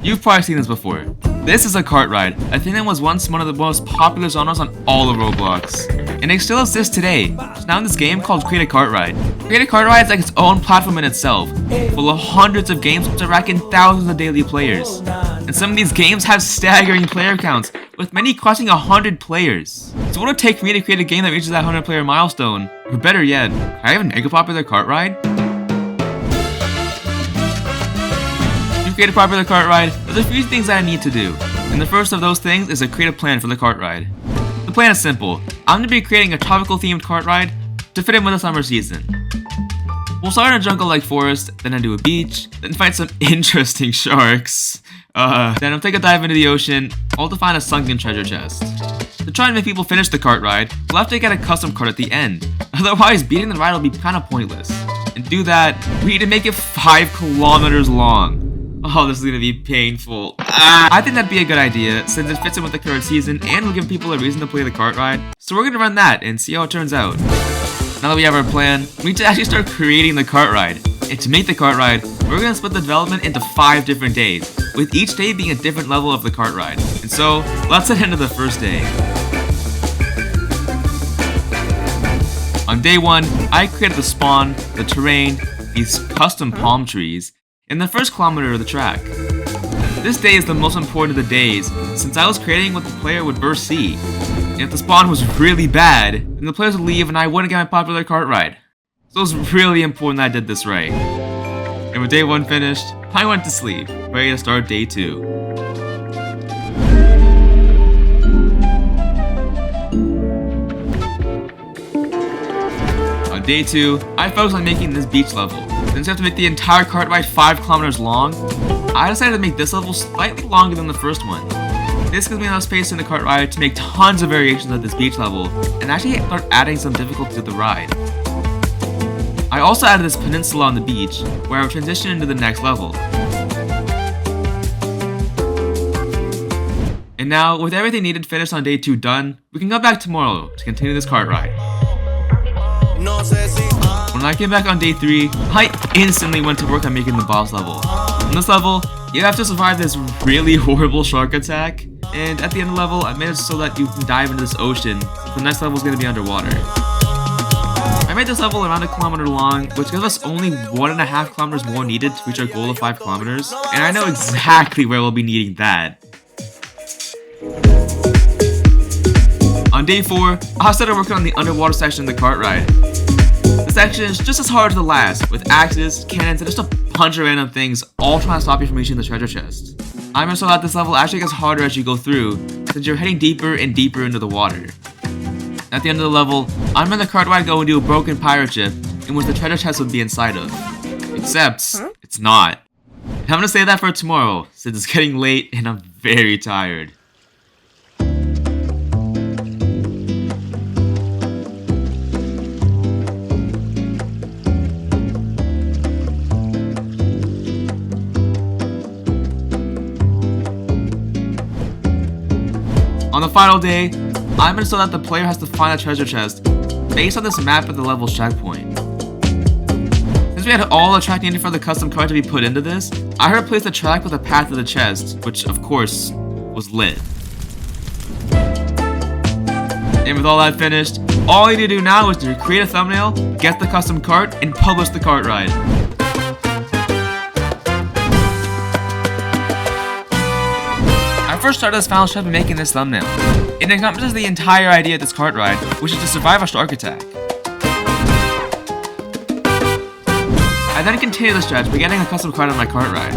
You've probably seen this before. This is a cart ride. I think it was once one of the most popular genres on all of Roblox. And it still exists today. It's now in this game called Create a Cartride. Create a Cartride is like its own platform in itself, full of hundreds of games which are racking thousands of daily players. And some of these games have staggering player counts, with many crossing 100 players. So what would it take for me to create a game that reaches that 100 player milestone? Or better yet, can I have a mega popular cart ride? To create a popular cart ride, there's a few things that I need to do. And the first of those things is to create a plan for the cart ride. The plan is simple. I'm going to be creating a tropical themed cart ride to fit in with the summer season. We'll start in a jungle-like forest, then I do a beach, then fight some interesting sharks. Then I'll take a dive into the ocean, all to find a sunken treasure chest. To try and make people finish the cart ride, we'll have to get a custom cart at the end. Otherwise, beating the ride will be kinda pointless. And to do that, we need to make it 5 kilometers long. Oh, this is gonna be painful. I think that'd be a good idea, since it fits in with the current season and will give people a reason to play the cart ride. So we're gonna run that and see how it turns out. Now that we have our plan, we need to actually start creating the cart ride. And to make the cart ride, we're gonna split the development into 5 different days, with each day being a different level of the cart ride. And so, let's head into the first day. On day 1, I created the spawn, the terrain, these custom palm trees, and the first kilometer of the track. This day is the most important of the days, since I was creating what the player would first see. And if the spawn was really bad, then the players would leave and I wouldn't get my popular cart ride. So it was really important that I did this right. And with day 1 finished, I went to sleep, ready to start day 2. On day 2, I focused on making this beach level. Since you have to make the entire cart ride 5 kilometers long, I decided to make this level slightly longer than the first one. This gives me enough space in the cart ride to make tons of variations of this beach level, and actually start adding some difficulty to the ride. I also added this peninsula on the beach, where I will transition into the next level. And now, with everything needed finished on day 2 done, we can go back tomorrow to continue this cart ride. When I came back on day 3, I instantly went to work on making the boss level. In this level, you have to survive this really horrible shark attack, and at the end of the level, I made it so that you can dive into this ocean, so the next level is going to be underwater. I made this level around 1 kilometer long, which gives us only 1.5 kilometers more needed to reach our goal of 5 kilometers, and I know exactly where we'll be needing that. On day 4, I started working on the underwater section of the cart ride. The section is just as hard as the last, with axes, cannons, and just a bunch of random things, all trying to stop you from reaching the treasure chest. I'm sure that this level actually gets harder as you go through, since you're heading deeper and deeper into the water. At the end of the level, I'm in the cart ride going to a broken pirate ship, in which the treasure chest would be inside of. Except, it's not. And I'm gonna save that for tomorrow, since it's getting late and I'm very tired. On the final day, I'm going to show that the player has to find a treasure chest based on this map at the level's checkpoint. Since we had all the track needed for the custom card to be put into this, I replaced the track with a path to the chest, which of course was lit. And with all that finished, all you need to do now is to create a thumbnail, get the custom cart, and publish the cart ride. I first started this final step in making this thumbnail. It encompasses the entire idea of this cart ride, which is to survive a shark attack. I then continue the stretch by getting a custom cart on my cart ride.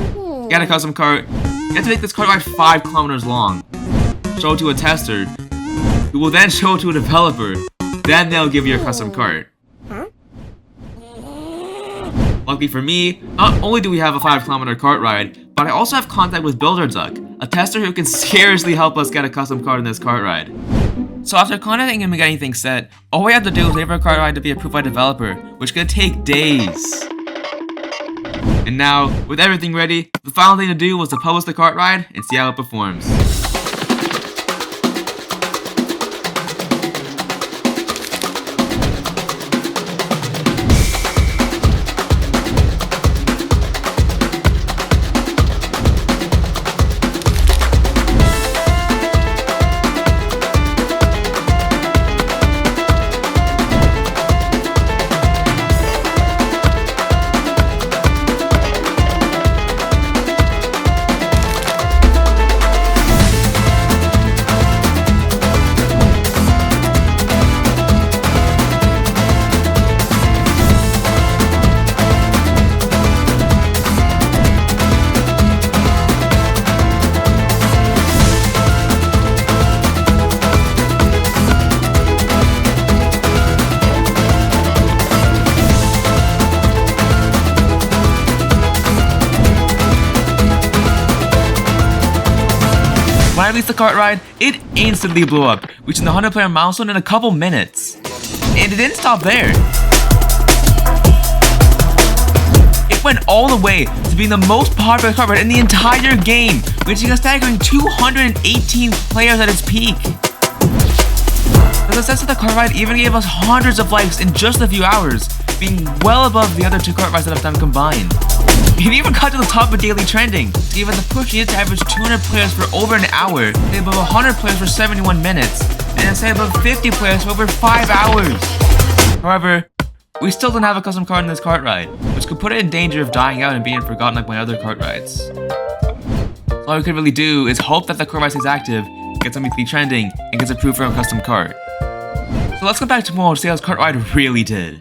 Get a custom cart, you have to make this cart ride 5 kilometers long. Show it to a tester, who will then show it to a developer, then they'll give you a custom cart. Luckily for me, not only do we have a 5 kilometer cart ride, but I also have contact with Builder Duck, a tester who can seriously help us get a custom cart in this cart ride. So after contacting him and getting things set, all we have to do is wait for a cart ride to be approved by developer, which could take days. And now, with everything ready, the final thing to do was to publish the cart ride and see how it performs. I released the cart ride, it instantly blew up, reaching the 100 player milestone in a couple minutes. And it didn't stop there. It went all the way to being the most popular cart ride in the entire game, reaching a staggering 218 players at its peak. The success of the cart ride even gave us hundreds of likes in just a few hours, being well above the other 2 cart rides that I've done combined. It even got to the top of daily trending, giving the push needed to average 200 players for over an hour, stay above 100 players for 71 minutes, and then stay above 50 players for over 5 hours. However, we still don't have a custom card in this cart ride, which could put it in danger of dying out and being forgotten like my other cart rides. So all we could really do is hope that the cart ride stays active, gets on weekly trending, and gets approved for a custom cart. So let's go back to more to see how this cart ride really did.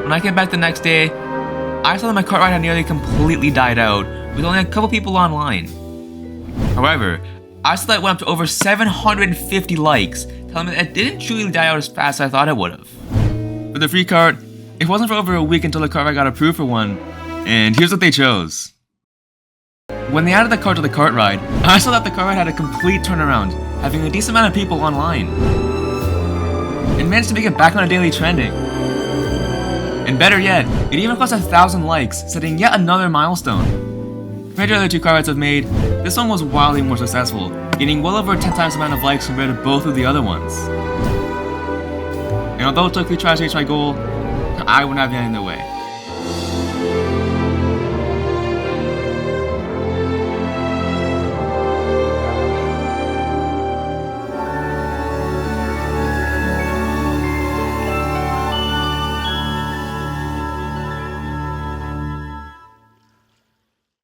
When I came back the next day, I saw that my cart ride had nearly completely died out, with only a couple people online. However, I saw that it went up to over 750 likes, telling me that it didn't truly die out as fast as I thought it would have. For the free cart, it wasn't for over a week until the cart ride got approved for one, and here's what they chose. When they added the cart to the cart ride, I saw that the cart ride had a complete turnaround, having a decent amount of people online. It managed to make it back on a daily trending. And better yet, it even crossed 1,000 likes, setting yet another milestone. Compared to the other 2 cart rides I've made, this one was wildly more successful, getting well over 10 times the amount of likes compared to both of the other ones. And although it took 3 tries to reach my goal, I wouldn't have been in the way.